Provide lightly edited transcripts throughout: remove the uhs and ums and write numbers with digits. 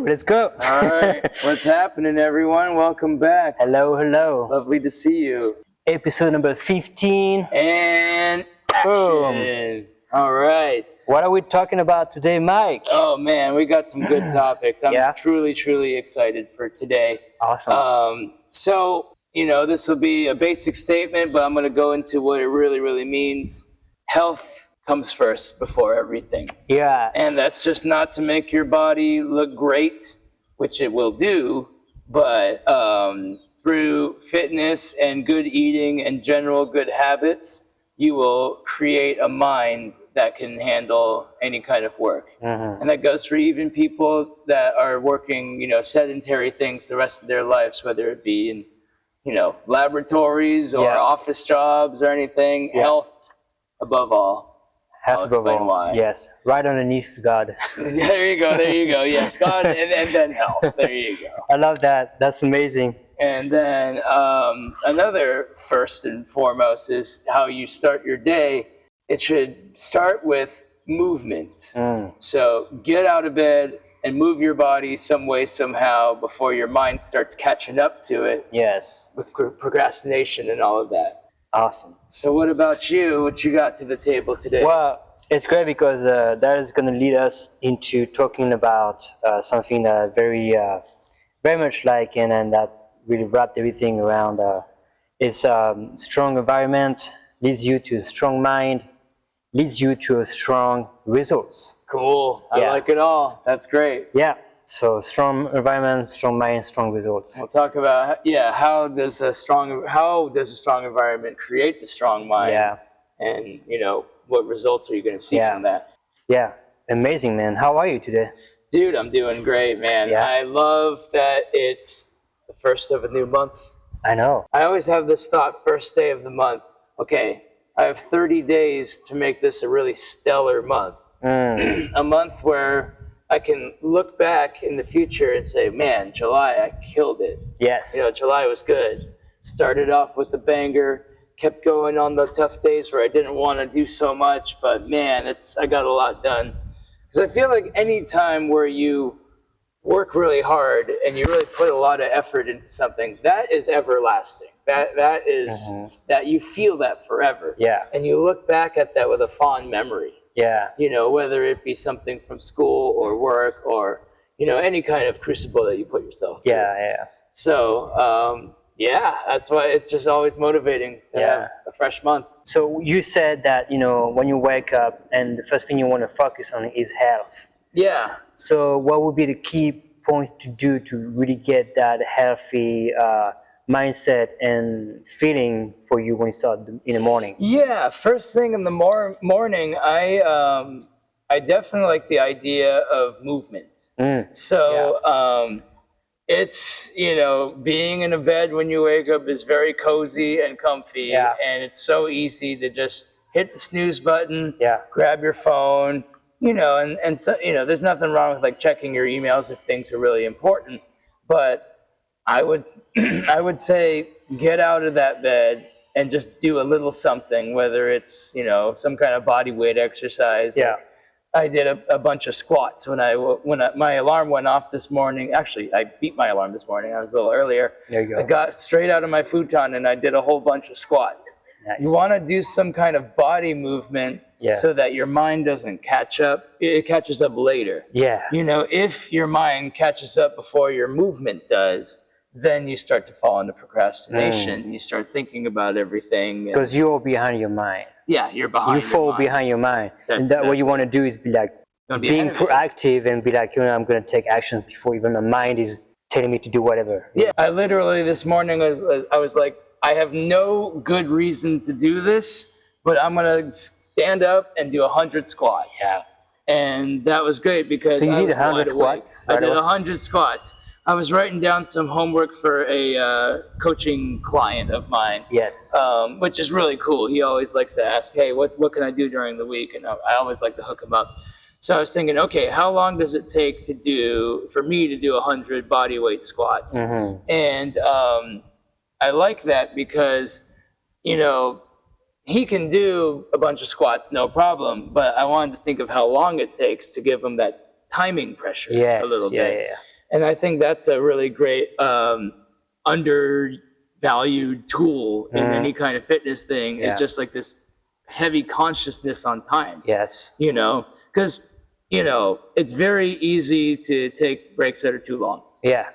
let's go. All right, what's happening, everyone? Welcome back. Hello, hello. Lovely to see you. Episode number 15. And action. Boom. All right. What are we talking about today, Mike? Oh man, we got some good topics. I'm Yeah. truly excited for today. Awesome. So, this will be a basic statement, but I'm going to go into what it really means. Health comes first before everything. Yeah. And that's just not to make your body look great, which it will do, but through fitness and good eating and general good habits, you will create a mind that can handle any kind of work. Mm-hmm. And that goes for even people that are working, sedentary things the rest of their lives, whether it be in, laboratories or office jobs or anything. Yeah. Health above all. I'll explain why. Yes, right underneath God. There you go. Yes, God, and then health. There you go. I love that. That's amazing. And then another first and foremost is how you start your day. It should start with movement. So get out of bed and move your body some way, somehow, before your mind starts catching up to it. Yes. With procrastination and all of that. Awesome. So what about you? What you got to the table today? Well, it's great because that is going to lead us into talking about something that I very much like and that really wrapped everything around. It's strong environment leads you to a strong mind, leads you to a strong results. Cool. I like it all. That's great. Yeah. So strong environment, strong mind, strong results. We'll talk about how does a strong environment create the strong mind? Yeah. And what results are you going to see from that? Yeah. Amazing, man. How are you today? Dude, I'm doing great, man. Yeah. I love that it's the first of a new month. I know. I always have this thought, first day of the month. Okay, I have 30 days to make this a really stellar month. A month where I can look back in the future and say, man, July, I killed it. Yes. July was good. Started off with a banger, kept going on the tough days where I didn't want to do so much, but man, I got a lot done. Because I feel like any time where you work really hard and you really put a lot of effort into something, that is everlasting. That is, that you feel that forever. Yeah. And you look back at that with a fond memory. Yeah. Whether it be something from school or work or, any kind of crucible that you put yourself through. Yeah. So, that's why it's just always motivating to have a fresh month. So you said that, when you wake up and the first thing you want to focus on is health. Yeah. So what would be the key points to do to really get that healthy mindset and feeling for you when you start in the morning? Yeah, first thing in the morning, I definitely like the idea of movement. So it's, being in a bed when you wake up is very cozy and comfy, and it's so easy to just hit the snooze button, grab your phone, and so, there's nothing wrong with like checking your emails if things are really important, but I would say get out of that bed and just do a little something, whether it's, some kind of body weight exercise. Yeah. I did a bunch of squats when my alarm went off this morning. Actually, I beat my alarm this morning. I was a little earlier. There you go. I got straight out of my futon and I did a whole bunch of squats. Nice. You want to do some kind of body movement so that your mind doesn't catch up. It catches up later. Yeah. If your mind catches up before your movement does, then you start to fall into procrastination. You start thinking about everything. Because you're behind your mind. Yeah, you're behind. You fall behind your mind. And that what you want to do is be like being proactive and be like, I'm going to take actions before even my mind is telling me to do whatever. Yeah, I literally this morning I was like, I have no good reason to do this, but I'm going to stand up and do 100 squats. Yeah. And that was great because so you did 100 squats? I did 100 squats. I was writing down some homework for a coaching client of mine. Yes. Which is really cool. He always likes to ask, hey, what can I do during the week? And I always like to hook him up. So I was thinking, okay, how long does it take for me to do 100 body weight squats? And I like that because, he can do a bunch of squats, no problem. But I wanted to think of how long it takes to give him that timing pressure a little bit. And I think that's a really great undervalued tool in any kind of fitness thing. Yeah. Is just like this heavy consciousness on time. Yes. You know, because it's very easy to take breaks that are too long. Yeah.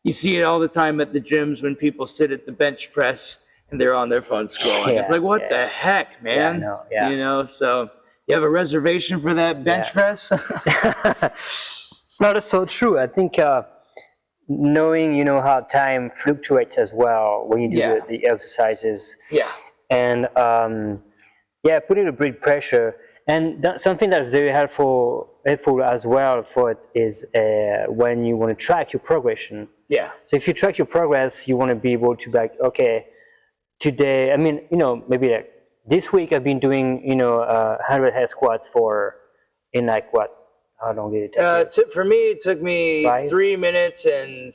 You see it all the time at the gyms when people sit at the bench press and they're on their phone scrolling. Yeah, It's like, what yeah. the heck, man? Yeah, I know, yeah. You know, so you have a reservation for that bench press? No, that's so true. I think knowing, how time fluctuates as well when you do Yeah. the exercises, Yeah. and putting a big pressure. And something that's very helpful as well for it is when you want to track your progression. Yeah. So if you track your progress, you want to be able to be like, okay, today, I mean, maybe like this week I've been doing, 100 head squats in like what? How long did it take? For me, it took me 5? 3 minutes and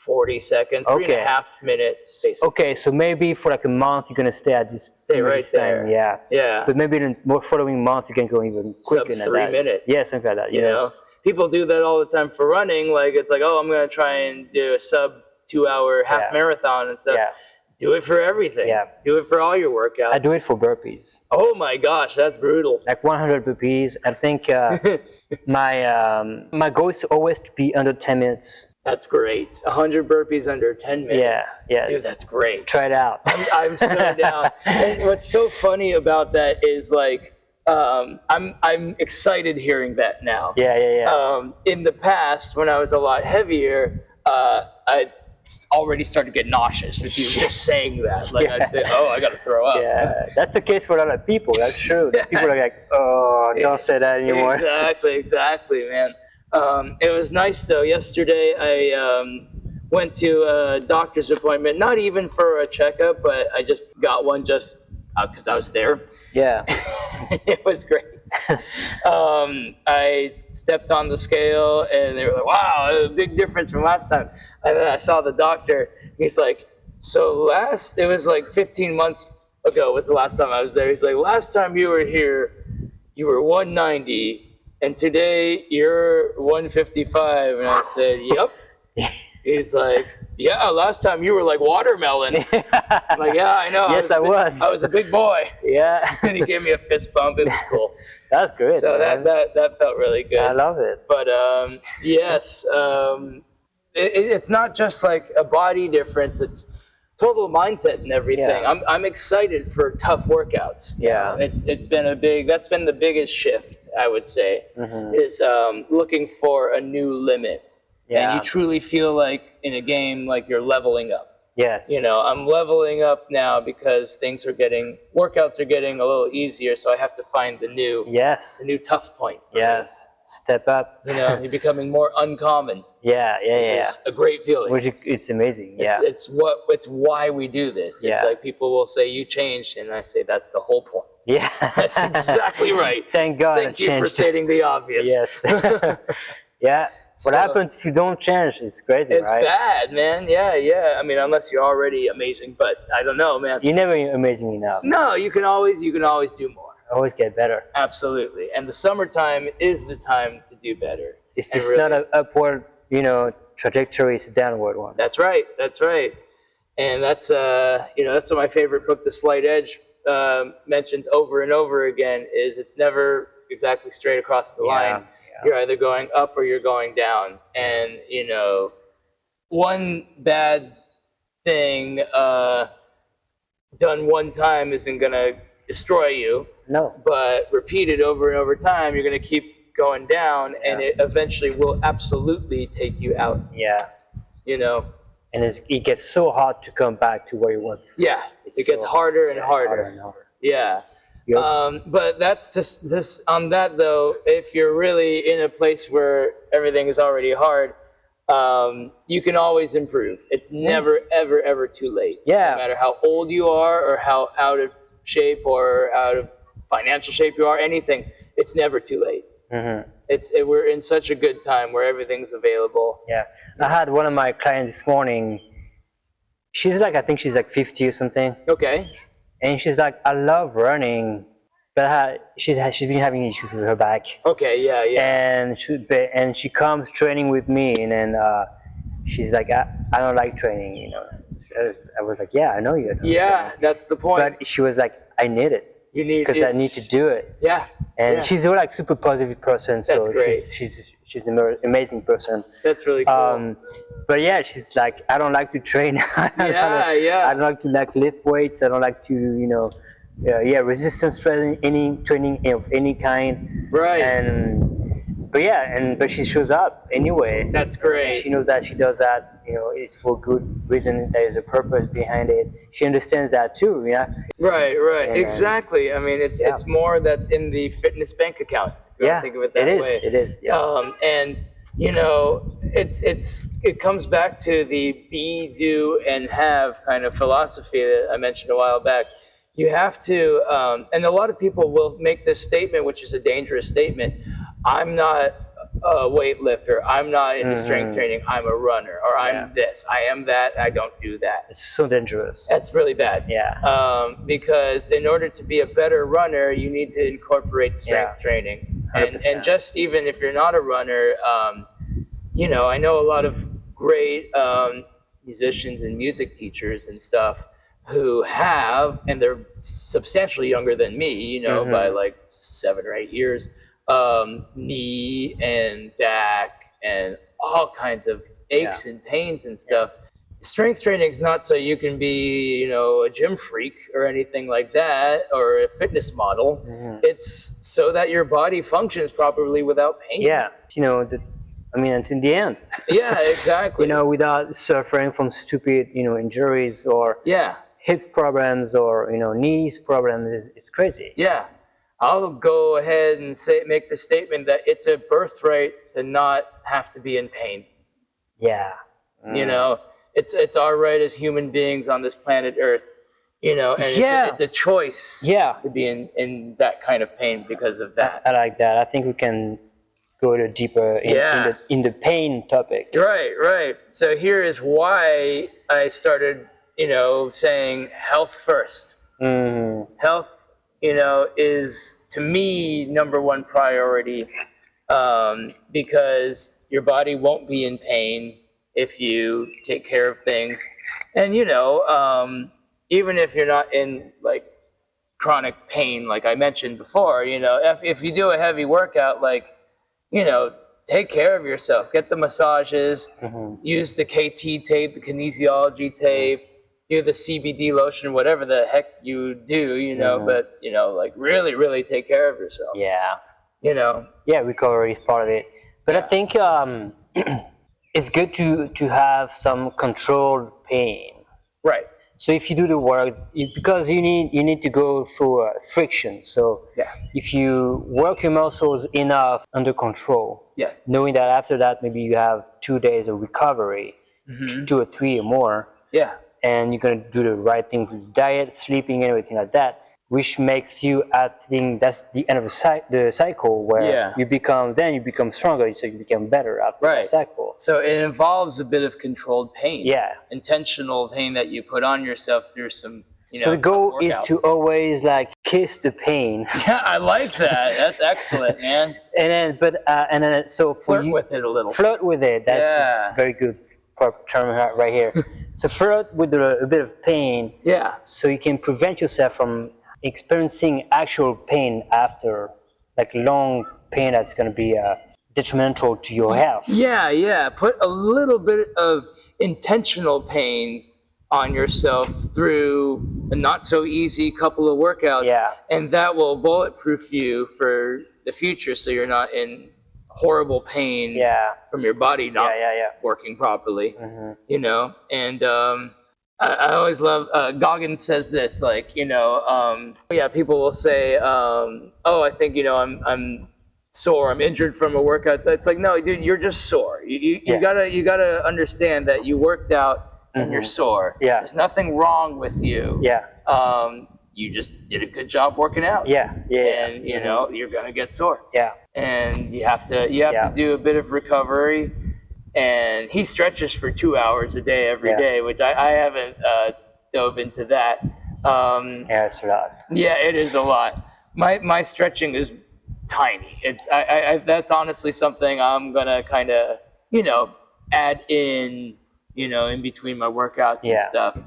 40 seconds, Okay. 3.5 minutes, basically. Okay, so maybe for like a month you're gonna stay at this. Right time, there. Yeah. Yeah. But maybe in the following month you can go even quicker than 3 that. minutes. Yeah, something like that. You know, people do that all the time for running. Like, it's like, oh, I'm going to try and do a sub 2-hour half marathon and stuff. Yeah. Do it for everything. Yeah. Do it for all your workouts. I do it for burpees. Oh my gosh, that's brutal. Like 100 burpees. I think my goal is always to be under 10 minutes. That's great. 100 burpees under 10 minutes. Yeah, yeah. Dude, that's great. Try it out. I'm so down. And what's so funny about that is like, I'm excited hearing that now. Yeah. In the past, when I was a lot heavier, I already started to get nauseous with you just saying that. Like, I got to throw up. Yeah, that's the case for a lot of people. That's true. People are like, oh, don't say that anymore. Exactly, man. It was nice though. Yesterday, I went to a doctor's appointment, not even for a checkup, but I just got one just because I was there. Yeah. It was great. I stepped on the scale and they were like, wow, a big difference from last time. And then I saw the doctor. He's like, so it was like 15 months ago was the last time I was there. He's like, last time you were here, you were 190 and today you're 155. And I said, yep. He's like, yeah, last time you were like watermelon. I'm like, yeah, I know. Yes, I was. I was a big boy. Yeah. And he gave me a fist bump. It was cool. That's good. So man. that felt really good. I love it. But yes, it's not just like a body difference. It's total mindset and everything. Yeah. I'm excited for tough workouts. Yeah. It's been that's been the biggest shift, I would say, is looking for a new limit. Yeah. And you truly feel like in a game like you're leveling up. Yes. I'm leveling up now because workouts are getting a little easier, so I have to find the new tough point. Yes. Step up. You're becoming more uncommon. Yeah. It's a great feeling. It's amazing. Yeah. It's why we do this. Yeah. It's like people will say you changed, and I say that's the whole point. Yeah. That's exactly right. Thank God. Thank you for stating the obvious. Yes. Yeah. What happens if you don't change? It's crazy, it's right? It's bad, man. Yeah. I mean, unless you're already amazing, but I don't know, man. You're never amazing enough. No, you can always do more. Always get better. Absolutely. And the summertime is the time to do better. If it's not an upward, trajectory, it's a downward one. That's right. And that's that's what my favorite book, The Slight Edge, mentions over and over again, is it's never exactly straight across the line. You're either going up or you're going down. And, one bad thing done one time isn't going to destroy you. No. But repeated over and over time, you're going to keep going down, and it eventually will absolutely take you out. Yeah. And it gets so hard to come back to where you want. Yeah. It gets harder and harder. Yeah. Yep. But that's just this on that though. If you're really in a place where everything is already hard, you can always improve. It's never, ever too late. Yeah. No matter how old you are or how out of shape or out of financial shape you are, anything, it's never too late. We're in such a good time where everything's available. Yeah. I had one of my clients this morning. I think she's like 50 or something. Okay. And she's like, I love running, but she's been having issues with her back, Okay, yeah, yeah. and she comes training with me, and then she's like, I don't like training, you know. I was like, yeah, I know you don't like Yeah, training. that's the point. But she was like, I need it You need because I need to do it. Yeah. And yeah. she's a like super positive person, so That's great. she's an amazing person. That's really cool. But yeah, she's like, I don't like to train. Yeah. I don't like to lift weights. I don't like to, you know, resistance training, any training of any kind. Right. But she shows up anyway. That's great. And she knows that she does that, you know, it's for good reason. There is a purpose behind it. She understands that too, yeah. Right. And, exactly. I mean, it's more that's in the fitness bank account. If you want to think of it that way. It is. Yeah. And you know, it comes back to the be, do, and have kind of philosophy that I mentioned a while back. You have to, and a lot of people will make this statement, which is a dangerous statement. I'm not a weightlifter. I'm not into strength training. I'm a runner, or I'm this. I am that. I don't do that. It's so dangerous. That's really bad. Yeah. Because in order to be a better runner, you need to incorporate strength training. And just even if you're not a runner, you know, I know a lot of great musicians and music teachers and stuff who have, and they're substantially younger than me, you know, by like 7 or 8 years, knee and back and all kinds of aches and pains and stuff. Strength training is not so you can be, you know, a gym freak or anything like that, or a fitness model. It's so that your body functions properly without pain. Yeah, you know, until the end. Yeah, exactly. You know, without suffering from stupid, you know, injuries or hip problems or, you know, knees problems. It's crazy. Yeah. I'll go ahead and make the statement that it's a birthright to not have to be in pain. Yeah. You know, it's our right as human beings on this planet Earth, you know, and it's a choice to be in that kind of pain because of that. I like that. I think we can go a deeper in the pain topic. Right. So here is why I started, you know, saying health first. Health, you know, is to me #1 priority, because your body won't be in pain if you take care of things. And you know, even if you're not in like chronic pain, like I mentioned before, you know, if you do a heavy workout, like, you know, take care of yourself, get the massages, use the KT tape, the kinesiology tape, do the CBD lotion, whatever the heck you do, you know, but, you know, like really, really take care of yourself. Yeah. You know? Yeah, recovery is part of it. But I think it's good to have some controlled pain. Right. So if you do the work, because you need to go through friction. So if you work your muscles enough under control, knowing that after that maybe you have 2 days of recovery, 2 or 3 or more, and you're gonna do the right things with diet, sleeping, and everything like that, which makes you, I think that's the end of the cycle where you become stronger, so you become better after that cycle. So it involves a bit of controlled pain. Yeah. Intentional pain that you put on yourself through some, you know. So the goal is to always like kiss the pain. Yeah, I like that. That's excellent, man. So for flirt with it a little. Flirt with it. That's a very good term right here. So flirt with a bit of pain. Yeah. So you can prevent yourself from experiencing actual pain after, like long pain that's going to be detrimental to your health. Yeah. Put a little bit of intentional pain on yourself through a not so easy couple of workouts, and that will bulletproof you for the future, so you're not in horrible pain from your body not working properly. You know, and I always love, Goggins says this, like, you know, people will say, oh, I think, you know, I'm sore, I'm injured from a workout. It's like, no, dude, you're just sore. You gotta understand that you worked out and you're sore. There's nothing wrong with you. You just did a good job working out. And you know, you're gonna get sore. And you have to do a bit of recovery. And he stretches for 2 hours a day every day, which I haven't dove into that. It's a lot. Yeah, it is a lot. my stretching is tiny. That's honestly something I'm gonna kind of add in in between my workouts and stuff.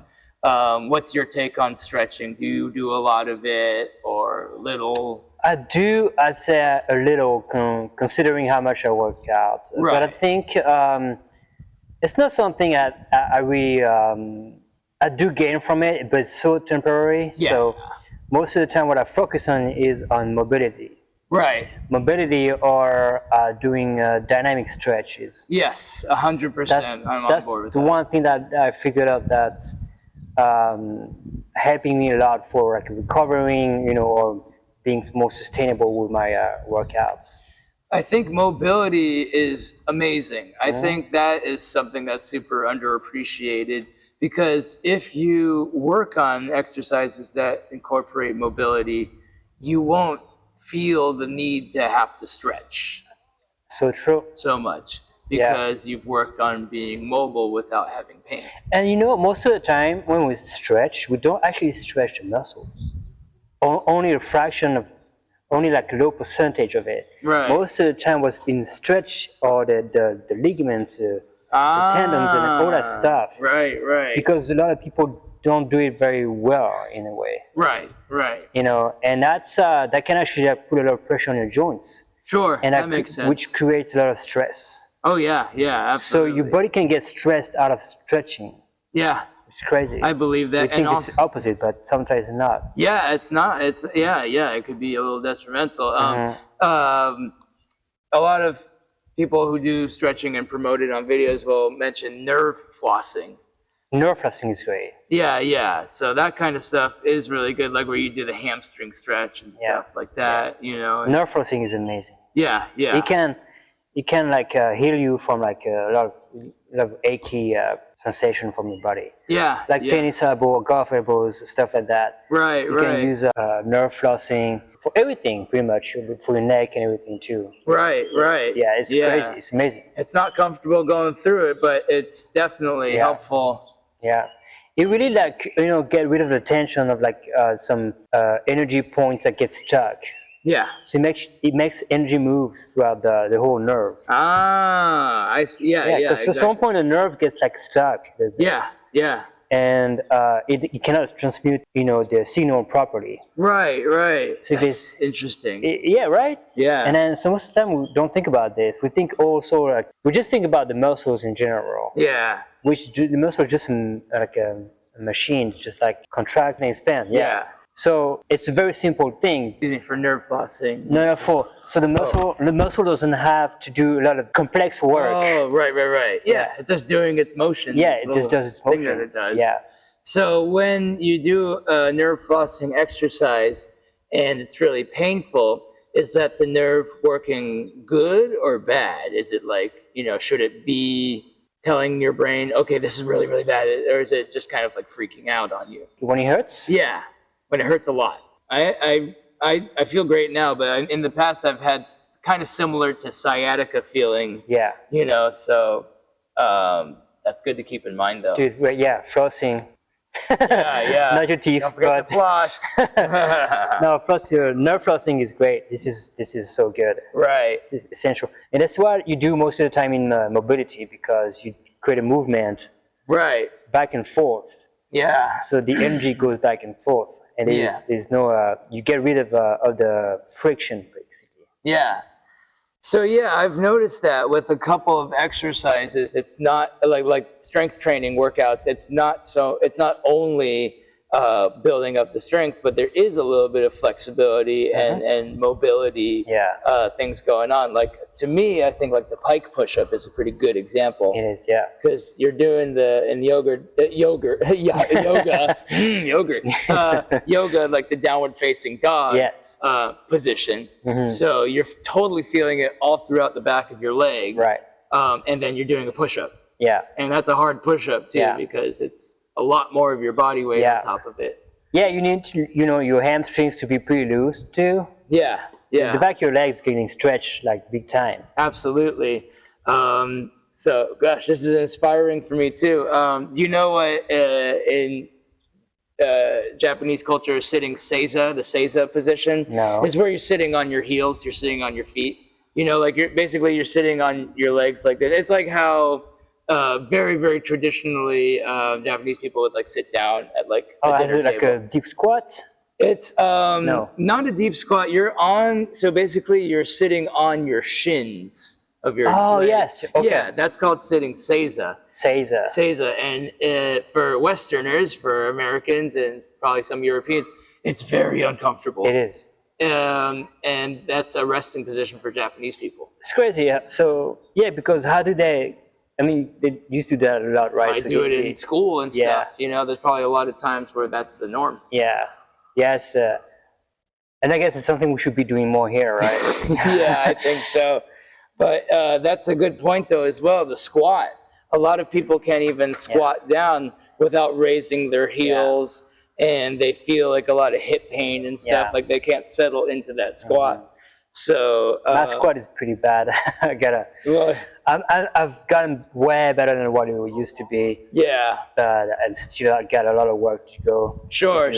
What's your take on stretching? Do you do a lot of it or little? I do. I'd say a little, considering how much I work out. Right. But I think it's not something I really I do gain from it, but it's so temporary. Yeah. So most of the time, what I focus on is on mobility. Right. Mobility or doing dynamic stretches. Yes, 100%. I'm on board with the that. one thing that I figured out that's helping me a lot for like recovering, or being more sustainable with my workouts. I think mobility is amazing. I think that is something that's super underappreciated, because if you work on exercises that incorporate mobility, you won't feel the need to have to stretch So true. so much, because you've worked on being mobile without having pain. And most of the time when we stretch, we don't actually stretch the muscles. Only a fraction of, only like a low percentage of it. Right. Most of the time what's been stretched are the ligaments, the tendons and all that stuff. Right. Because a lot of people don't do it very well in a way. Right. And that's that can actually put a lot of pressure on your joints. Sure, And that makes sense. Which creates a lot of stress. Oh yeah, absolutely. So your body can get stressed out of stretching. Yeah. It's crazy. I believe that. We think it's opposite, but sometimes it's not. Yeah, it's not. It's it could be a little detrimental. A lot of people who do stretching and promote it on videos will mention nerve flossing. Nerve flossing is great. Yeah. So that kind of stuff is really good, like where you do the hamstring stretch and stuff like that. Nerve flossing is amazing. Yeah. It can like heal you from like a lot of achy sensation from your body. Yeah. Like tennis elbow, golf elbows, stuff like that. Right. You can use nerve flossing for everything, pretty much, for your neck and everything too. Right. Yeah, it's crazy. It's amazing. It's not comfortable going through it, but it's definitely helpful. Yeah. It really like, get rid of the tension of like some energy points that get stuck. Yeah. So it makes energy move throughout the whole nerve. I see. Yeah. Because exactly. at some point the nerve gets like stuck. Yeah. And it cannot transmute, the signal properly. Right. So that's interesting. Yeah, right? Yeah. And then so most of the time we don't think about this. We think also like, we just think about the muscles in general. Yeah. Which the muscle is just like a machine, just like contract and expand. Yeah. So it's a very simple thing. Excuse me, for nerve flossing. No, so the muscle doesn't have to do a lot of complex work. Oh, right. Yeah, it's just doing its motion. Yeah, it just does its motion. Thing that it does. Yeah. So when you do a nerve flossing exercise and it's really painful, is that the nerve working good or bad? Is it like, should it be telling your brain, okay, this is really, really bad, or is it just kind of like freaking out on you? When it hurts? Yeah. When it hurts a lot. I feel great now, but in the past I've had kind of similar to sciatica feeling. Yeah. So that's good to keep in mind, though. Dude, flossing. Yeah. Not your teeth. Don't forget to floss. No, nerve flossing is great. This is so good. Right. It's essential, and that's what you do most of the time in mobility, because you create a movement. Right. Back and forth. Yeah. So the energy goes back and forth, and there's no you get rid of the friction basically. Yeah. So I've noticed that with a couple of exercises, it's not like strength training workouts. It's not only building up the strength, but there is a little bit of flexibility and mobility things going on. Like, to me, I think like the pike push-up is a pretty good example. It is, yeah. Because you're doing yoga, like the downward facing dog position. So you're totally feeling it all throughout the back of your leg. Right. And then you're doing a push-up. Yeah. And that's a hard push-up too, because it's a lot more of your body weight on top of it. Yeah, you need to, your hamstrings to be pretty loose too. Yeah. The back of your legs getting stretched like big time. Absolutely. So, gosh, this is inspiring for me too. Do you know what Japanese culture is sitting seiza, the seiza position. No. Is where you're sitting on your heels, you're sitting on your feet. You know, like you're sitting on your legs like this. It's like how very, very traditionally Japanese people would like sit down at like a dinner is it like table. a deep squat? It's No. not a deep squat. You're on, so basically you're sitting on your shins of your legs. Yes. Okay. Yeah, that's called sitting seiza. Seiza. Seiza, and for Westerners, for Americans, and probably some Europeans, it's very uncomfortable. It is. And that's a resting position for Japanese people. It's crazy. So yeah, because how do they? I mean, they used to do that a lot, right? I So do they- it in school and Yeah. stuff. You know, there's probably a lot of times where that's the norm. Yeah. Yes. And I guess it's something we should be doing more here, right? Yeah, I think so. But that's a good point, though, as well. The squat. A lot of people can't even squat down without raising their heels, and they feel like a lot of hip pain and stuff. Yeah. Like they can't settle into that squat. So My squat is pretty bad. I gotta. well, I've gotten way better than what it used to be, yeah, but I still got a lot of work to go. sure.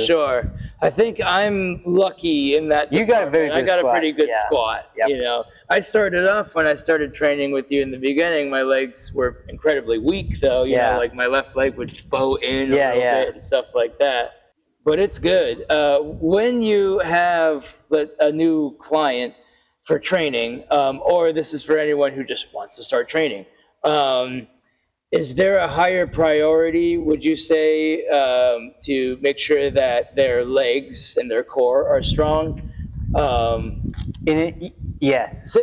I think I'm lucky in that. You got a very department. good I got squat. a pretty good Yeah. squat. Yep. You know, I started off when I started training with you in the beginning. My legs were incredibly weak, though. You know, like my left leg would bow in a little bit and stuff like that. But it's good. When you have a new client for training, or this is for anyone who just wants to start training, is there a higher priority, would you say, to make sure that their legs and their core are strong? Yes.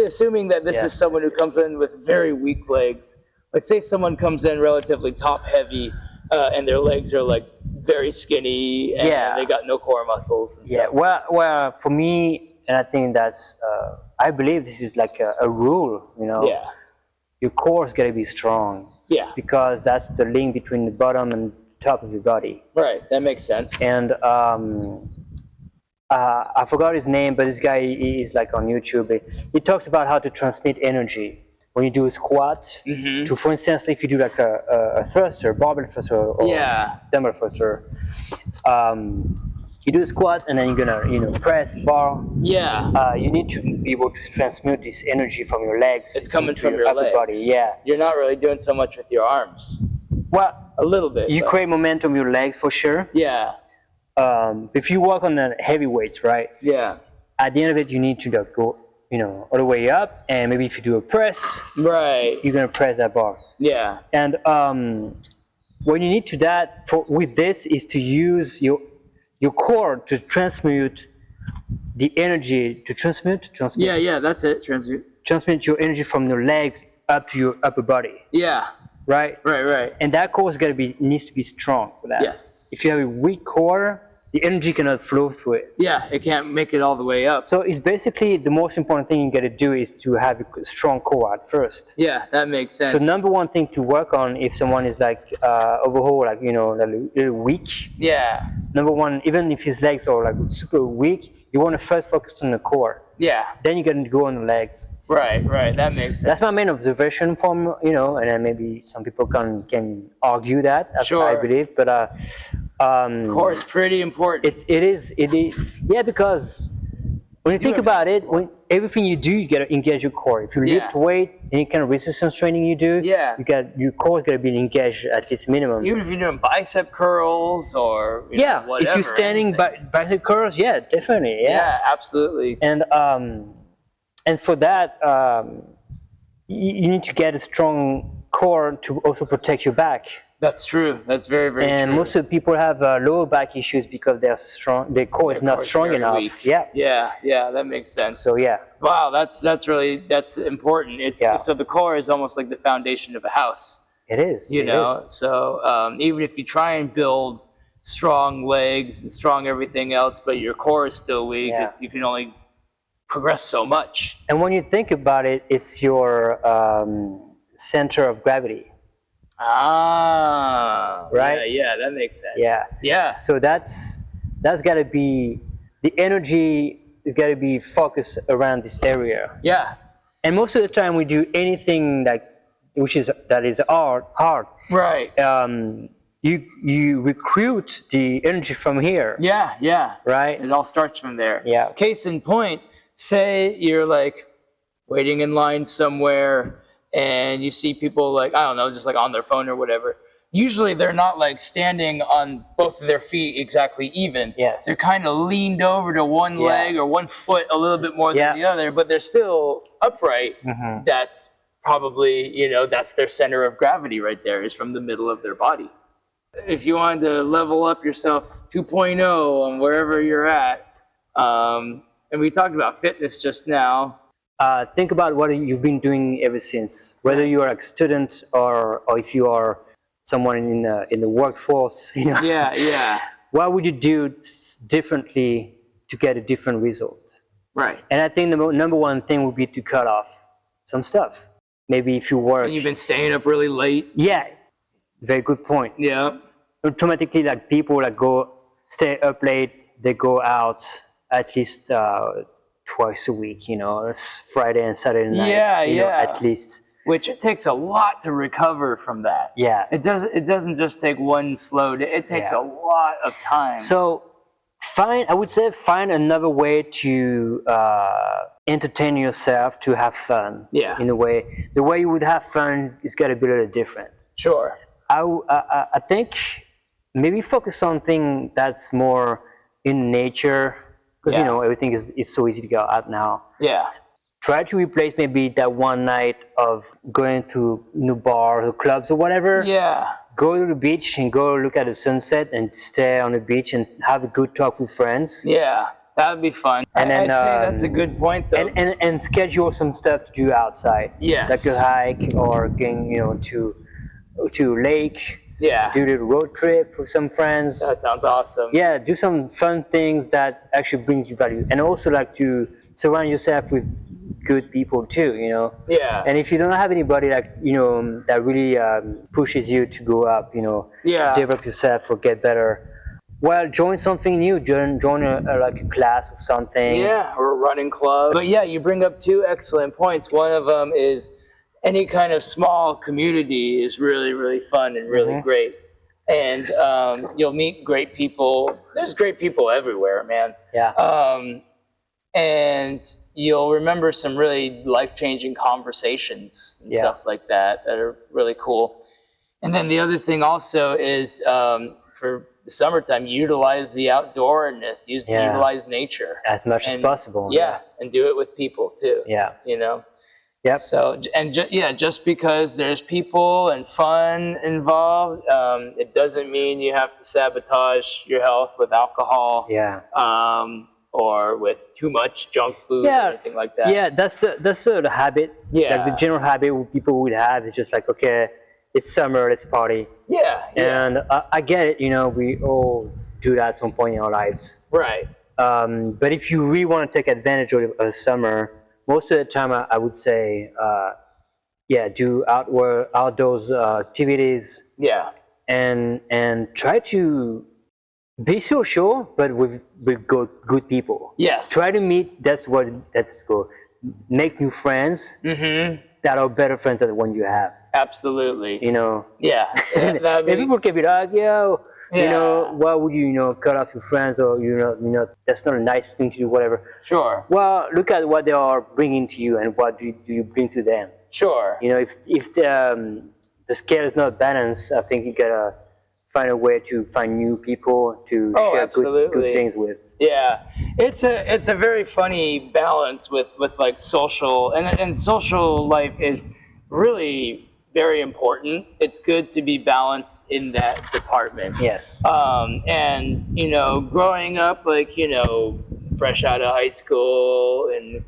Assuming that this is someone who comes in with very weak legs, like say someone comes in relatively top heavy and their legs are like very skinny and they got no core muscles and stuff. Well, for me, and I think that's, I believe this is like a rule, you know. Yeah. Your core's got to be strong. Yeah. Because that's the link between the bottom and top of your body. Right. That makes sense. And I forgot his name, but this guy is like on YouTube. He talks about how to transmit energy when you do a squat. To, for instance, if you do like a thruster, barbell thruster, or dumbbell thruster, you do a squat and then you're gonna press bar. You need to be able to transmute this energy from your legs. It's coming from your your upper legs. body. Yeah. You're not really doing so much with your arms. Well, a little bit. You create momentum with your legs for sure. Yeah. If you work on the heavy weights, right? Yeah. At the end of it, you need to go, all the way up, and maybe if you do a press, right, you're gonna press that bar. Yeah. And what you need to that with this is to use your core to transmute the energy transmute. Yeah, that's it. Transmit your energy from your legs up to your upper body. Yeah. Right. Right. And that core needs to be strong for that. Yes. If you have a weak core, the energy cannot flow through it. Yeah, it can't make it all the way up. So it's basically the most important thing you got to do is to have a strong core at first. Yeah, that makes sense. So number one thing to work on if someone is like overall like a little weak. Yeah. Number one, even if his legs are like super weak, you want to first focus on the core. Yeah. Then you can go on the legs. Right. That makes sense. That's my main observation from, and then maybe some people can argue that, I believe, but core is pretty important. It is, yeah, because when you think about it, when everything you do, you got to engage your core. If you lift weight, any kind of resistance training you do, your core is got to be engaged at least minimum. Even if you're doing bicep curls or whatever. If you're standing bicep curls, definitely, yeah, absolutely. And for that, you need to get a strong core to also protect your back. That's true. That's very, very true. And most of the people have lower back issues because their core is not strong enough. Weak. Yeah, that makes sense. So wow, that's important. So the core is almost like the foundation of a house. It is. So even if you try and build strong legs and strong everything else, but your core is still weak, you can only progress so much. And when you think about it, it's your center of gravity. Right. Yeah, that makes sense. Yeah. So that's got to be, the energy is got to be focused around this area. Yeah. And most of the time we do anything that is hard. Right. you recruit the energy from here. Yeah, yeah. Right? It all starts from there. Yeah. Case in point, say you're like waiting in line somewhere and you see people like, I don't know, just like on their phone or whatever. Usually they're not like standing on both of their feet exactly even. Yes. They're kind of leaned over to one leg or one foot a little bit more than the other, but they're still upright. That's probably, you know, that's their center of gravity right there, is from the middle of their body. If you wanted to level up yourself 2.0 on wherever you're at, and we talked about fitness just now. Think about what you've been doing ever since, whether you are a student or if you are someone in the workforce. You know. Yeah, yeah. What would you do differently to get a different result? Right. And I think the number one thing would be to cut off some stuff. Maybe if you work. And you've been staying up really late. Yeah. Very good point. Yeah. Automatically, like people that stay up late, they go out at least twice a week. You know, it's Friday and Saturday night. Yeah, you know, at least. Which it takes a lot to recover from that. Yeah. It doesn't just take one slow day. It takes a lot of time. So I would say find another way to entertain yourself, to have fun. Yeah. In a way, the way you would have fun is got to be a little different. Sure. I think maybe focus on something that's more in nature, because you know everything is so easy to go out now. Yeah. Try to replace maybe that one night of going to new bars or clubs or whatever. Yeah. Go to the beach and go look at the sunset and stay on the beach and have a good talk with friends. Yeah, that would be fun. And then, I'd say that's a good point, though. And schedule some stuff to do outside. Yes. Like a hike or going, you know, to lake. Yeah. Do the road trip with some friends. That sounds awesome. Yeah, do some fun things that actually brings you value, and also like to surround yourself with good people too. You know. Yeah. And if you don't have anybody that that really pushes you to go up, develop yourself or get better, well, join something new. Join like a class or something. Yeah, or a running club. But yeah, you bring up two excellent points. One of them is any kind of small community is really, really fun and really great. And you'll meet great people. There's great people everywhere, man. Yeah. And you'll remember some really life-changing conversations and stuff like that are really cool. And then the other thing also is for the summertime, utilize the outdoorness, utilize nature. As much as possible. Yeah, and do it with people too. Yeah. You know? Yep. So, just because there's people and fun involved, it doesn't mean you have to sabotage your health with alcohol. Yeah. Or with too much junk food or anything like that. Yeah, that's the habit. Yeah. Like the general habit people would have is just like, okay, it's summer, let's party. Yeah. And I get it, we all do that at some point in our lives. Right. But if you really want to take advantage of the summer, most of the time I would say, do outdoors activities. Yeah. And try to be social, but with good people. Yes. Try to meet. That's go. Make new friends that are better friends than the one you have. Absolutely. Yeah. And people can be like, why would you, cut off your friends, or that's not a nice thing to do, whatever. Sure. Well, look at what they are bringing to you, and what do you bring to them. Sure. If the scale is not balanced, I think you gotta find a way to find new people to share good things with. Yeah, it's a very funny balance with like social and social life is really very important. It's good to be balanced in that department. Yes. And growing up like fresh out of high school and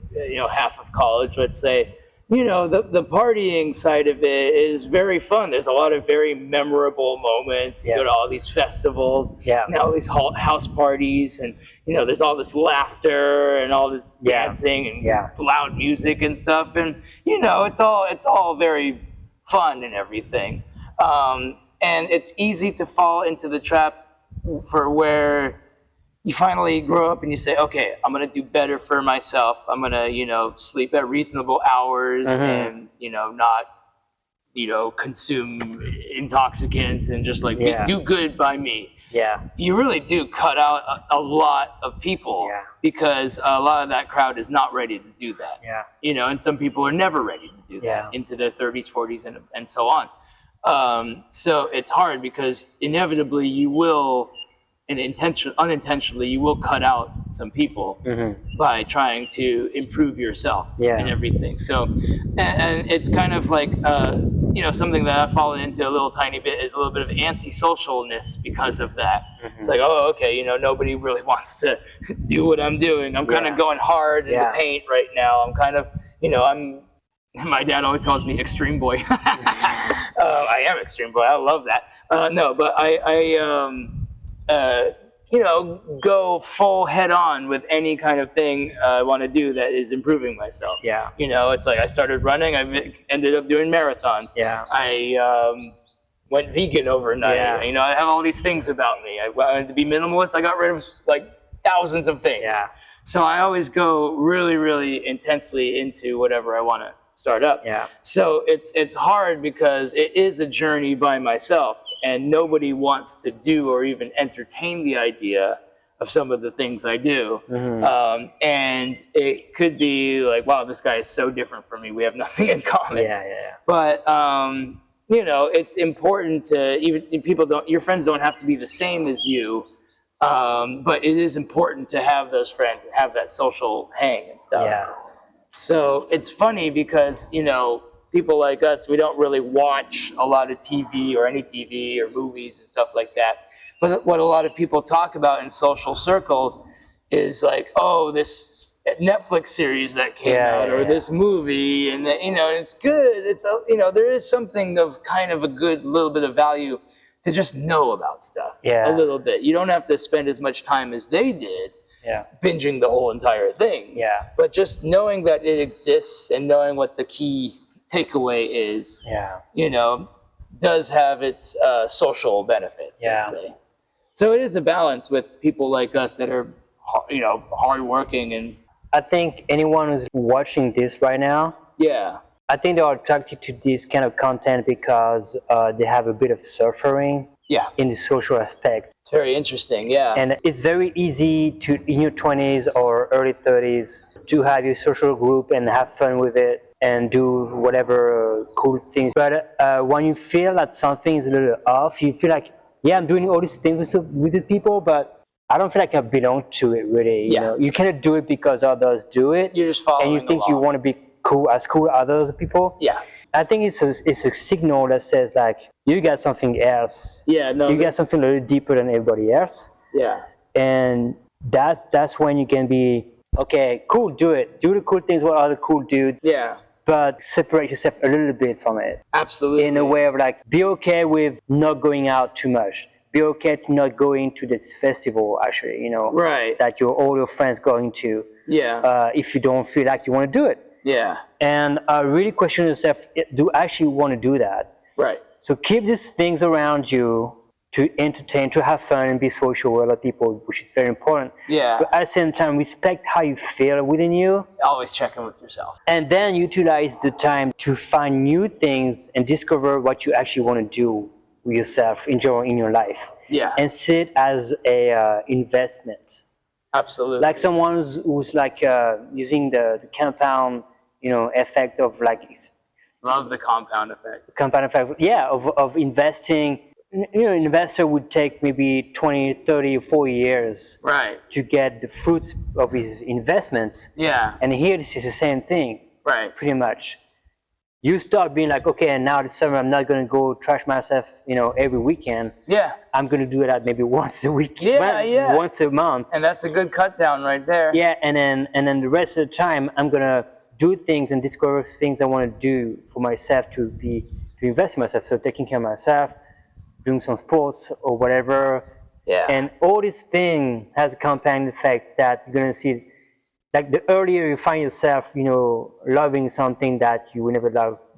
half of college, let's say. The partying side of it is very fun. There's a lot of very memorable moments. You go to all these festivals, and all these house parties, and there's all this laughter and all this dancing and loud music and stuff, and it's all very fun and everything. And it's easy to fall into the trap for where you finally grow up and you say, okay, I'm going to do better for myself. I'm going to, sleep at reasonable hours and, not consume intoxicants and just like do good by me. Yeah. You really do cut out a lot of people because a lot of that crowd is not ready to do that. Yeah. And some people are never ready to do that into their 30s, 40s, and so on. So it's hard because inevitably you will, and unintentionally, you will cut out some people by trying to improve yourself and everything. So, and it's kind of like, something that I've fallen into a little tiny bit is a little bit of antisocialness because of that. It's like, oh, okay, nobody really wants to do what I'm doing. I'm kind of going hard in the paint right now. I'm kind of, my dad always calls me extreme boy. I am extreme boy. I love that. No, but go full head on with any kind of thing I want to do that is improving myself. Yeah. It's like I started running. I ended up doing marathons. Yeah. I went vegan overnight. Yeah. I have all these things about me. I wanted to be minimalist. I got rid of like thousands of things. Yeah. So I always go really, really intensely into whatever I want to start up. Yeah. So it's hard because it is a journey by myself, and nobody wants to do or even entertain the idea of some of the things I do. And it could be like, wow, this guy is so different from me. We have nothing in common. Yeah. But it's important to your friends don't have to be the same as you. But it is important to have those friends and have that social hang and stuff. Yeah. So it's funny because, people like us, we don't really watch a lot of TV or any TV or movies and stuff like that. But what a lot of people talk about in social circles is like, oh, this Netflix series that came out or this movie, and it's good. It's there is something of kind of a good little bit of value to just know about stuff a little bit. You don't have to spend as much time as they did binging the whole entire thing. Yeah. But just knowing that it exists and knowing what the key takeaway is, does have its social benefits, let's say. So it is a balance with people like us that are, hardworking. And I think anyone who's watching this right now, I think they are attracted to this kind of content because they have a bit of suffering in the social aspect. It's very interesting, And it's very easy to, in your 20s or early 30s, to have your social group and have fun with it and do whatever cool things. But when you feel that something is a little off, you feel like, I'm doing all these things with the people, but I don't feel like I belong to it really. You cannot do it because others do it. You're just following and you think along. You want to be cool as other people. I think it's a signal that says like, you got something else. You got something a little deeper than everybody else. And that's when you can be, okay, cool, do it. Do the cool things what other cool dudes. But separate yourself a little bit from it. Absolutely. In a way of like, be okay with not going out too much. Be okay to not going to this festival, actually, that all your friends going to. If you don't feel like you want to do it. And really question yourself, do I actually want to do that? So keep these things around you to entertain, to have fun and be social with other people, which is very important. But at the same time, respect how you feel within you. Always check in with yourself. And then utilize the time to find new things and discover what you actually want to do with yourself, enjoy in your life. And see it as a investment. Absolutely. Like someone who's like using the compound, effect of like. Love the compound effect. Compound effect, of investing. An investor would take maybe 20, 30, or 40 years to get the fruits of his investments. And here, this is the same thing. Pretty much. You start being like, okay, now this summer I'm not going to go trash myself, every weekend. I'm going to do that maybe once a week. Once a month. And that's a good cut down right there. And then the rest of the time I'm going to do things and discover things I want to do for myself to invest in myself. So taking care of myself, doing some sports or whatever. And all this thing has a compound effect that you're going to see. Like the earlier you find yourself, loving something that you would never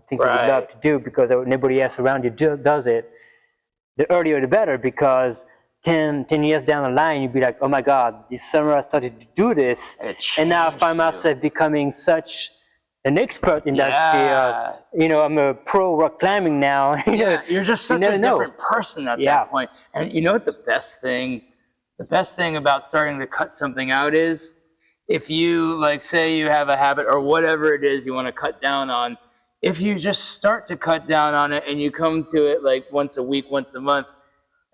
think you would love to do because nobody else around you does it, the earlier the better, because 10 years down the line, you'd be like, oh my God, this summer I started to do this. And now I find myself becoming such an expert in that field. You know, I'm a pro rock climbing now. Yeah, you're just such a different person at that point. And you know what the best thing about starting to cut something out is, if you, like, say you have a habit or whatever it is you want to cut down on, if you just start to cut down on it and you come to it like once a week, once a month,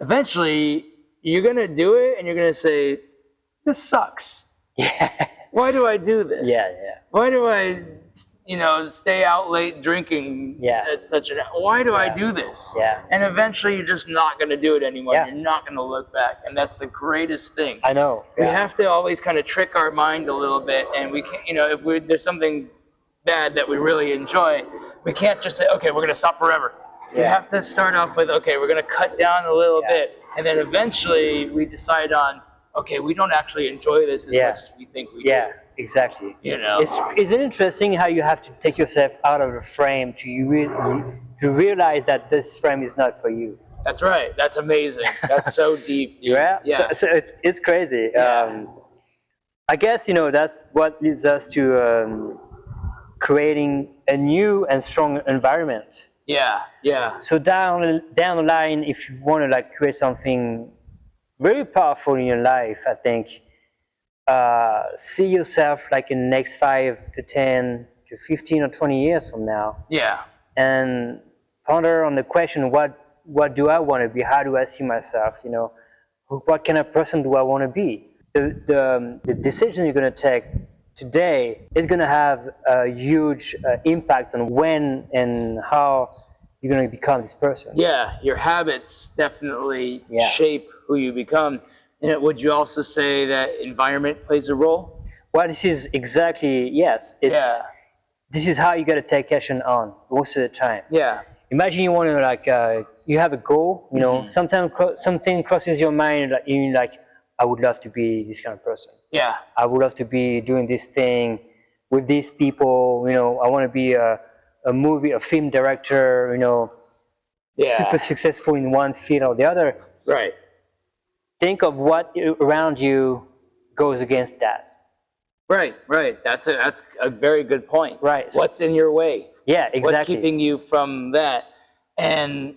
eventually you're going to do it and you're going to say, this sucks. Yeah. Why do I do this? Yeah. Why do I, stay out late drinking at such an... Why do I do this? Yeah. And eventually you're just not going to do it anymore. You're not going to look back. And that's the greatest thing. I know. We have to always kind of trick our mind a little bit. And we can't, if there's something bad that we really enjoy, we can't just say, okay, we're going to stop forever. You have to start off with, okay, we're going to cut down a little bit. And then eventually we decide on, okay, we don't actually enjoy this as much as we think we do. Yeah, exactly. It's isn't it interesting how you have to take yourself out of the frame to realize that this frame is not for you? That's right. That's amazing. That's so deep, dude. Yeah. So it's crazy. I guess that's what leads us to creating a new and strong environment. Yeah. So down the line, if you want to create something very powerful in your life, I think see yourself in the next 5 to 10 to 15 or 20 years from now. Yeah. And ponder on the question, what do I want to be? How do I see myself? What kind of person do I want to be? The decision you're going to take today is going to have a huge impact on when and how you're going to become this person. Yeah, your habits definitely shape who you become. And would you also say that environment plays a role? Well, this is exactly, yes. This is how you got to take action on most of the time. Yeah. Imagine you want to you have a goal, sometimes something crosses your mind, I would love to be this kind of person. Yeah. I would love to be doing this thing with these people, I want to be a film director, super successful in one field or the other. Right. Think of what around you goes against that. Right. That's a very good point. Right. What's in your way? Yeah, exactly. What's keeping you from that? And,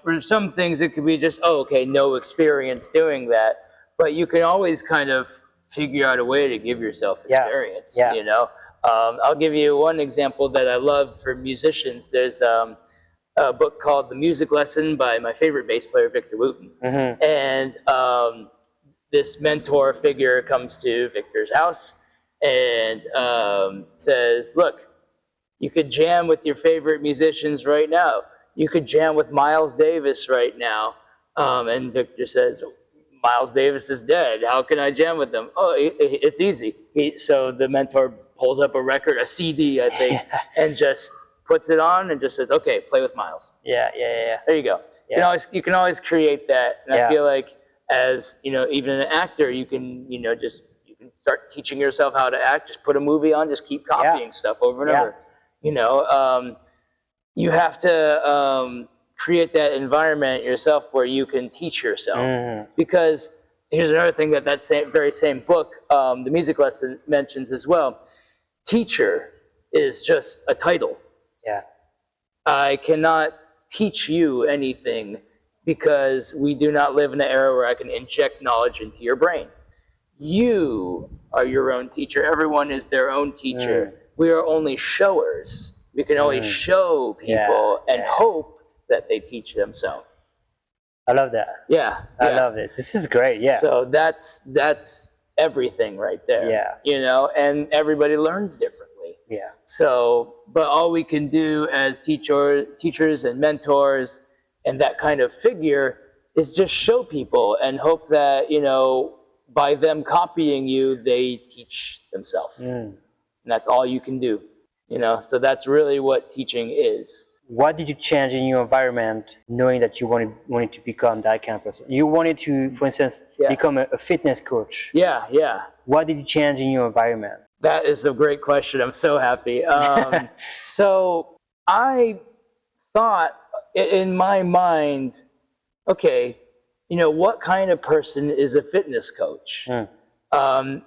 for some things it could be just, no experience doing that. But you can always kind of figure out a way to give yourself experience, I'll give you one example that I love for musicians. There's a book called The Music Lesson by my favorite bass player, Victor Wooten. Mm-hmm. And this mentor figure comes to Victor's house and says, look, you could jam with your favorite musicians right now. You could jam with Miles Davis right now. And Victor says, Miles Davis is dead. How can I jam with them? Oh, it's easy. So the mentor pulls up a record, a CD, I think, and just puts it on and just says, okay, play with Miles. Yeah. There you go. Yeah. You can always create that. And I feel like as, even an actor, you can start teaching yourself how to act. Just put a movie on, just keep copying stuff over and over. You have to create that environment yourself where you can teach yourself. Because here's another thing that very same book, The Music Lesson, mentions as well. Teacher is just a title. Yeah. I cannot teach you anything because we do not live in an era where I can inject knowledge into your brain. You are your own teacher. Everyone is their own teacher. We are only showers. We can only show people and hope that they teach themselves. I love that. Yeah. I love this. This is great. Yeah. So that's everything right there. Yeah. And everybody learns differently. Yeah. So, but all we can do as teachers and mentors and that kind of figure is just show people and hope that, by them copying you, they teach themselves. And that's all you can do, so that's really what teaching is. What did you change in your environment knowing that you wanted to become that kind of person? You wanted to, for instance, become a fitness coach. Yeah. What did you change in your environment? That is a great question. I'm so happy. So I thought in my mind, okay, what kind of person is a fitness coach?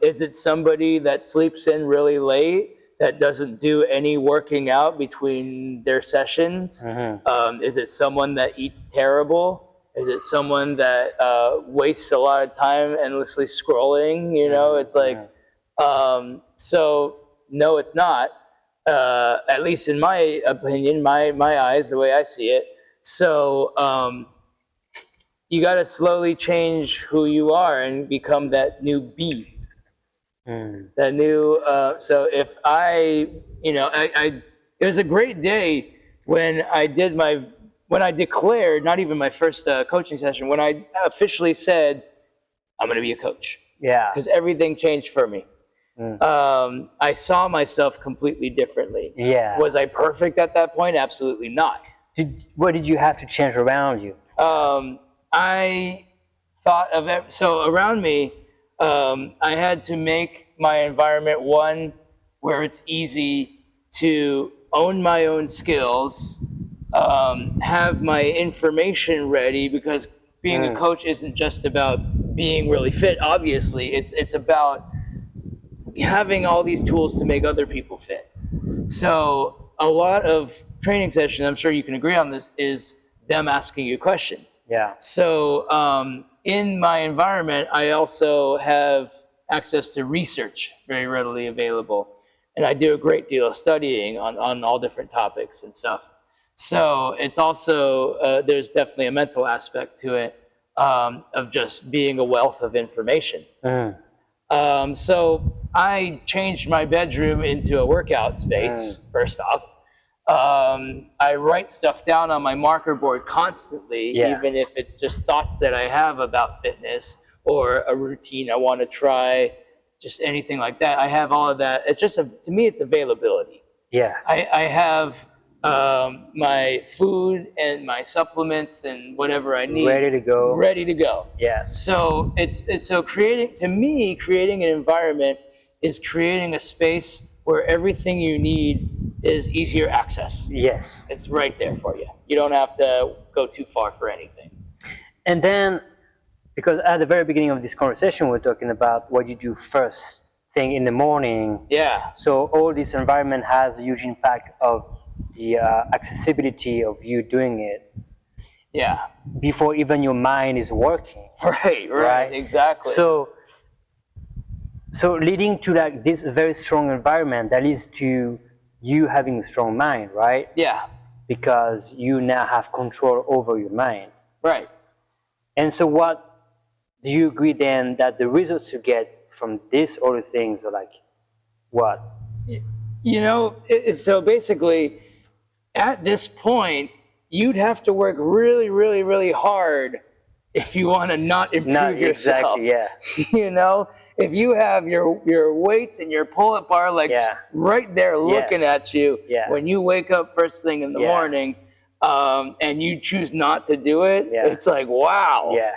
Is it somebody that sleeps in really late, that doesn't do any working out between their sessions? Is it someone that eats terrible? Is it someone that wastes a lot of time endlessly scrolling? It's like, so no, it's not. At least in my opinion, my eyes, the way I see it. So you got to slowly change who you are and become that new B. That new. So if it was a great day when I declared, not even my first coaching session, when I officially said, I'm going to be a coach. Yeah. Because everything changed for me. I saw myself completely differently. Yeah. Was I perfect at that point? Absolutely not. What did you have to change around you? I thought of it. So around me, I had to make my environment one where it's easy to own my own skills, have my information ready, because being a coach isn't just about being really fit. Obviously, it's about having all these tools to make other people fit. So a lot of training sessions, I'm sure you can agree on this, is them asking you questions. Yeah. So in my environment, I also have access to research very readily available. And I do a great deal of studying on all different topics and stuff. So it's also, there's definitely a mental aspect to it, of just being a wealth of information. So I changed my bedroom into a workout space, first off. I write stuff down on my marker board constantly, even if it's just thoughts that I have about fitness or a routine I want to try, just anything like that. I have all of that. It's just, to me, it's availability. Yes. I have my food and my supplements and whatever I need Ready to go. Ready to go. Yes. So creating an environment is creating a space where everything you need is easier access. Yes. It's right there for you. You don't have to go too far for anything. And then, because at the very beginning of this conversation, we're talking about what you do first thing in the morning. Yeah. So all this environment has a huge impact of the accessibility of you doing it. Yeah. Before even your mind is working. Right, exactly. So leading to like this very strong environment that leads to you having a strong mind, right? Yeah. Because you now have control over your mind. Right. And so what do you agree then that the results you get from these other things are like what? So basically, at this point, you'd have to work really, really, really hard if you want to not improve yourself. Exactly, yeah. If you have your weights and your pull-up bar right there looking at you when you wake up first thing in the morning, and you choose not to do it, it's like, wow. Yeah.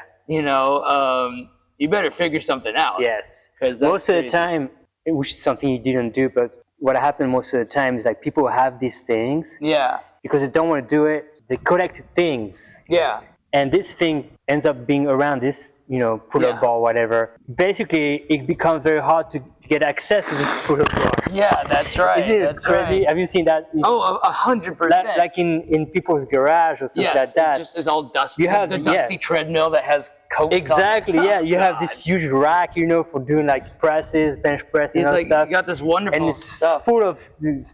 You better figure something out. Yes. Because most of the time, which is something you didn't do, but what happened most of the time is like people have these things. Yeah. Because they don't want to do it, they collect things. Yeah. And this thing ends up being around this, pull-up bar, whatever. Basically, it becomes very hard to get access to this pull-up bar. Yeah, that's right. Isn't it that's crazy? Right. Have you seen that? 100%. Like in people's garage or something like that. It just is all dusty. You have the dusty treadmill that has coats exactly, on it. yeah. You have this huge rack, for doing like presses, bench press, and all that stuff. You got this wonderful and it's stuff full of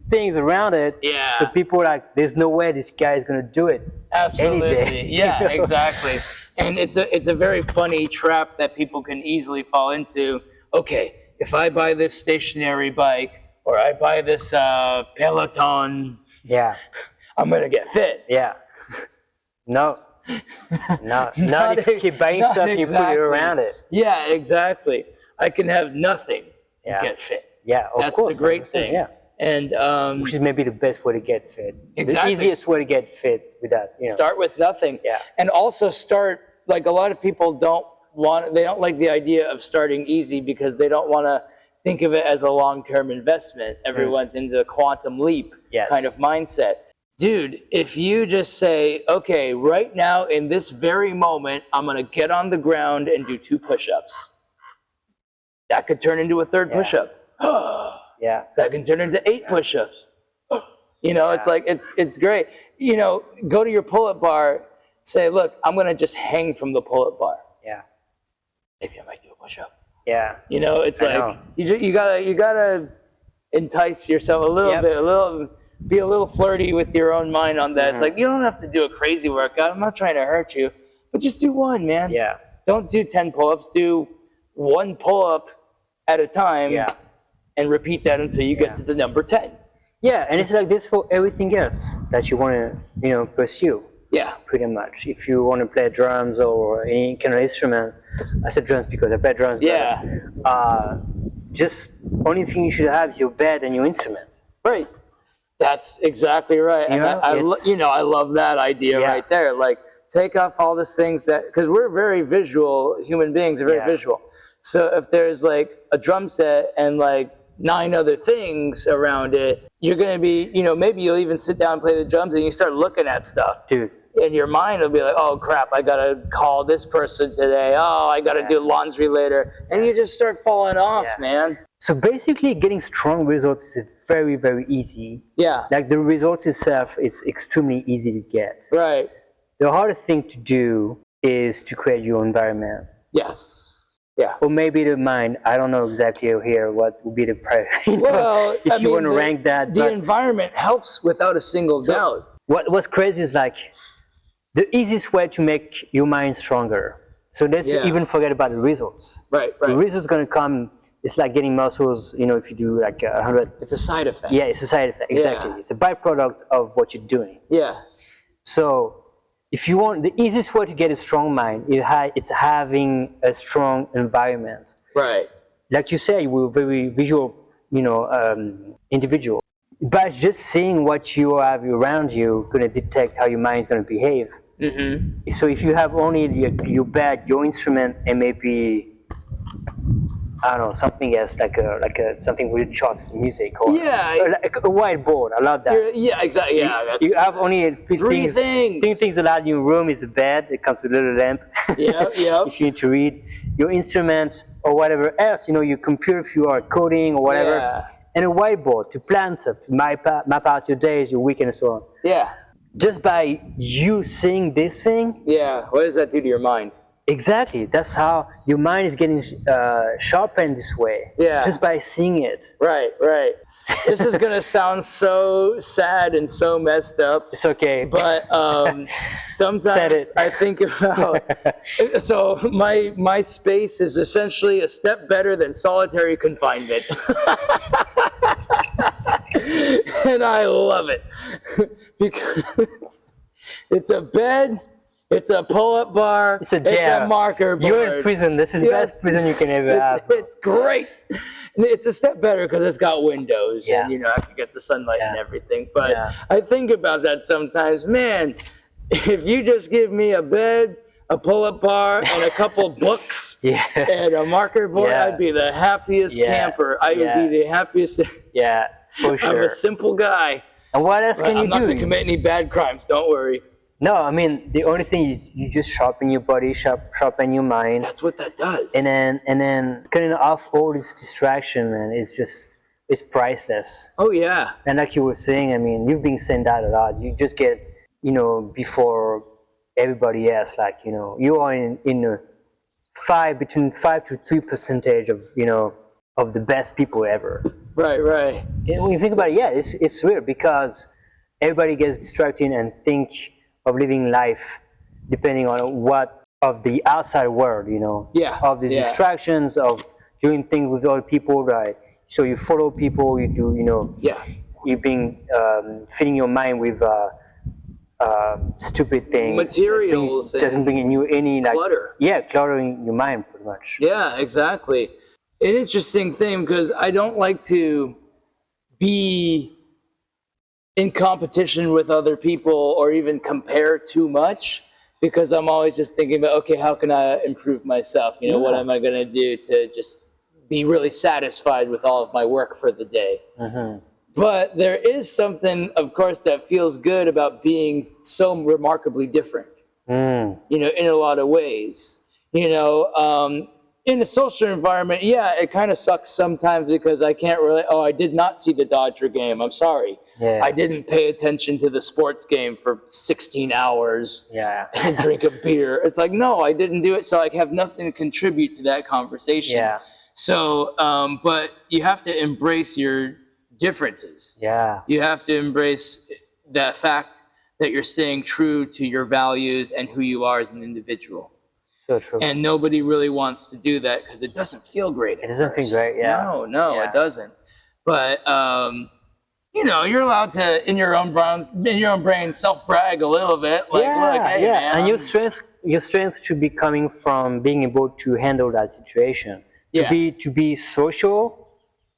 things around it. Yeah. So people are like, there's no way this guy is gonna do it. Absolutely. Any day. Yeah, exactly. And it's a very funny trap that people can easily fall into. Okay, if I buy this stationary bike or I buy this Peloton, I'm gonna get fit. Yeah. No. Not if you keep buying stuff, you put it around it. Yeah, exactly. I can have nothing and get fit. Yeah, of That's course. the great thing. Yeah. And which is maybe the best way to get fit. Exactly. The easiest way to get fit with that. Start with nothing. Yeah. And also start, like a lot of people don't like the idea of starting easy because they don't want to think of it as a long-term investment. Everyone's into the quantum leap kind of mindset. Dude, if you just say, okay, right now in this very moment, I'm going to get on the ground and do 2 push-ups. That could turn into a 3rd push-up. Yeah. That can turn into 8 push-ups. You know, it's like, it's great. You know, go to your pull-up bar, say, look, I'm going to just hang from the pull-up bar. Yeah. Maybe I might do a push-up. Yeah. You know, it's like, you gotta entice yourself a little bit, be a little flirty with your own mind on that. It's like, you don't have to do a crazy workout. I'm not trying to hurt you, but just do one, man. Yeah. Don't do 10 pull-ups. Do 1 pull-up at a time. Yeah. And repeat that until you get to the number 10. Yeah, and it's like this for everything else that you want to, pursue. Yeah. Pretty much. If you want to play drums or any kind of instrument, I said drums because I play drums. Yeah. But, just only thing you should have is your bed and your instrument. Right. That's exactly right. And I love that idea right there. Like, take off all these things because we're very visual, human beings are very visual. So if there's like a drum set and like 9 other things around it, you're going to be, maybe you'll even sit down and play the drums and you start looking at stuff. Dude. And your mind will be like, oh crap, I got to call this person today. Oh, I got to do laundry later. And you just start falling off, man. So basically getting strong results is very, very easy. Yeah. Like the results itself is extremely easy to get. Right. The hardest thing to do is to create your environment. Yes. Yeah. Or maybe the mind. I don't know exactly here what would be the priority. Well, if you want to rank that. The environment helps without a single doubt. What's crazy is like the easiest way to make your mind stronger. So let's even forget about the results. Right. The results going to come. It's like getting muscles, if you do like 100. It's a side effect. Yeah, it's a side effect. Exactly. It's a byproduct of what you're doing. Yeah. So if you want, the easiest way to get a strong mind, it's having a strong environment. Right. Like you say, we're very visual, individual. By just seeing what you have around you, going to detect how your mind is going to behave. Mm-hmm. So if you have only your bed, your instrument, and maybe, I don't know, something else like something with charts for music or like a whiteboard. I love that. Yeah, exactly. Yeah, you have only three things. 3 things allowed in your room is a bed. It comes with a little lamp. Yeah. If you need to read your instrument or whatever else, your computer if you are coding or whatever, and a whiteboard to plan stuff, to map out your days, your weekend, and so on. Yeah. Just by you seeing this thing. Yeah. What does that do to your mind? Exactly. That's how your mind is getting sharpened this way. Yeah. Just by seeing it. Right. This is going to sound so sad and so messed up. It's okay. But sometimes I think about... So my space is essentially a step better than solitary confinement. And I love it. Because it's a bed... It's a pull-up bar. It's a marker board. You're in prison. This is the best prison you can ever have. It's great. It's a step better because it's got windows and I can get the sunlight and everything. But I think about that sometimes. Man, if you just give me a bed, a pull-up bar, and a couple books and a marker board, I'd be the happiest camper. I would be the happiest. Yeah, for sure. I'm a simple guy. And what else can you do? I'm not going to commit any bad crimes. Don't worry. No, I mean, the only thing is you just sharpen your body, sharpen your mind. That's what that does. And then cutting off all this distraction, man, it's priceless. Oh, yeah. And like you were saying, I mean, you've been saying that a lot. You just get, before everybody else, like, you are in between 5 to 3% of the best people ever. Right. And when you think about it, it's weird because everybody gets distracted and think of living life depending on what of the outside world, of the distractions of doing things with other people, right? So you follow people, you do, you've been filling your mind with stupid things, materials, doesn't bring in you any clutter. Cluttering your mind pretty much. Yeah, exactly. An interesting thing because I don't like to be in competition with other people or even compare too much because I'm always just thinking about, okay, how can I improve myself? What am I going to do to just be really satisfied with all of my work for the day? Mm-hmm. But there is something, of course, that feels good about being so remarkably different, in a lot of ways. in a social environment, yeah, it kind of sucks sometimes because I can't really, oh, I did not see the Dodger game. I'm sorry. Yeah. I didn't pay attention to the sports game for 16 hours Yeah. and drink a beer. It's like, no, I didn't do it. So I have nothing to contribute to that conversation. Yeah. So, but you have to embrace your differences. Yeah. You have to embrace the fact that you're staying true to your values and who you are as an individual. So true. And nobody really wants to do that because it doesn't feel great. It doesn't feel great, yeah. No, Yeah. it doesn't. But you know, you're allowed to, in your own brain, self-brag a little bit. Like, look, hey, man, and your strength should be coming from being able to handle that situation. To be social,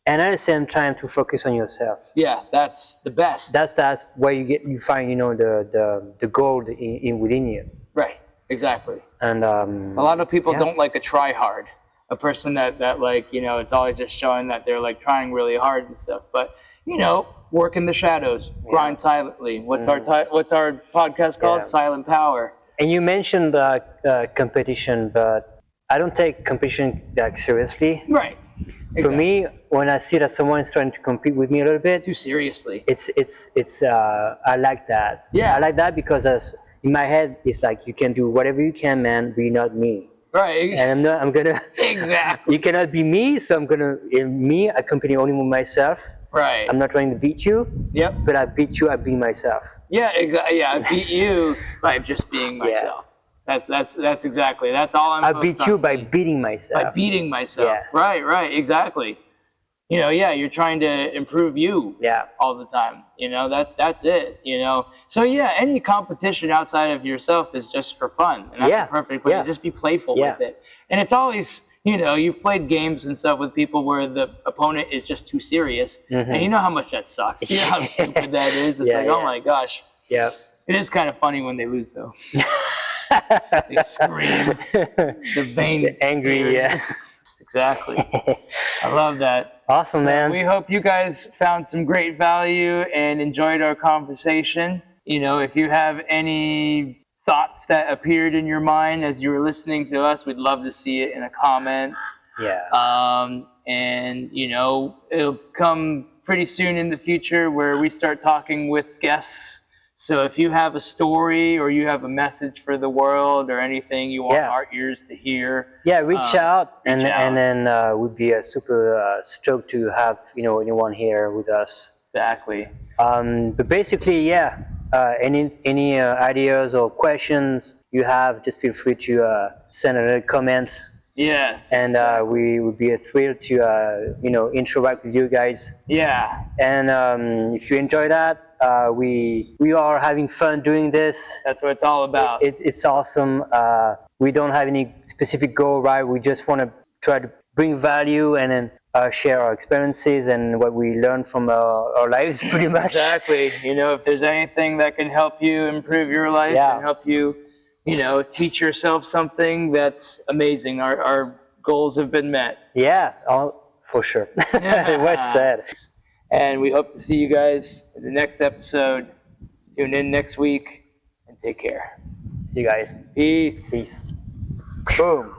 and at the same time to focus on yourself. Yeah, that's the best. That's where you find the gold within you. Right. Exactly. And a lot of people don't like a try hard, a person that like, you know, it's always just showing that they're like trying really hard and stuff. But, you know, work in the shadows, grind silently. What's our podcast called? Silent Power. And you mentioned competition, but I don't take competition that seriously. Right. Exactly. For me, when I see that someone is trying to compete with me a little bit too seriously, it's I like that. Yeah. I like that because in my head, it's like you can do whatever you can, man. Be not me. Right. And I'm gonna. Exactly. You cannot be me, so I'm gonna. I compete only with myself. Right. I'm not trying to beat you. Yep. But I beat you. I beat myself. Yeah. Exactly. Yeah. I beat you by just being myself. That's exactly. That's all I'm. I beat you by beating myself. By beating myself. Yes. Right. Right. Exactly. You know, yeah, you're trying to improve you all the time. You know, that's it, you know. So yeah, any competition outside of yourself is just for fun. And that's a perfect way to just be playful with it. And it's always, you know, you've played games and stuff with people where the opponent is just too serious. And you know how much that sucks. You know how stupid that is. It's like, oh my gosh. Yeah. It is kind of funny when they lose though. They scream. The vain angry, Exactly. I love that. Awesome, man. We hope you guys found some great value and enjoyed our conversation. You know, if you have any thoughts that appeared in your mind as you were listening to us, we'd love to see it in a comment. Yeah. And, you know, it'll come pretty soon in the future where we start talking with guests. So if you have a story or you have a message for the world or anything you want our ears to hear, reach out, and then we'd be super stoked to have anyone here with us. Exactly. But basically, any ideas or questions you have, just feel free to send a little comment. Yes. And we would be thrilled to interact with you guys. Yeah. And if you enjoy that. We are having fun doing this. That's what it's all about. It's awesome. We don't have any specific goal, right? We just want to try to bring value and then share our experiences and what we learn from our lives, pretty much. Exactly. You know, if there's anything that can help you improve your life and help you, you know, teach yourself something, that's amazing. Our goals have been met. Yeah, for sure. Well said. And we hope to see you guys in the next episode. Tune in next week and take care. See you guys. Peace. Peace. Boom.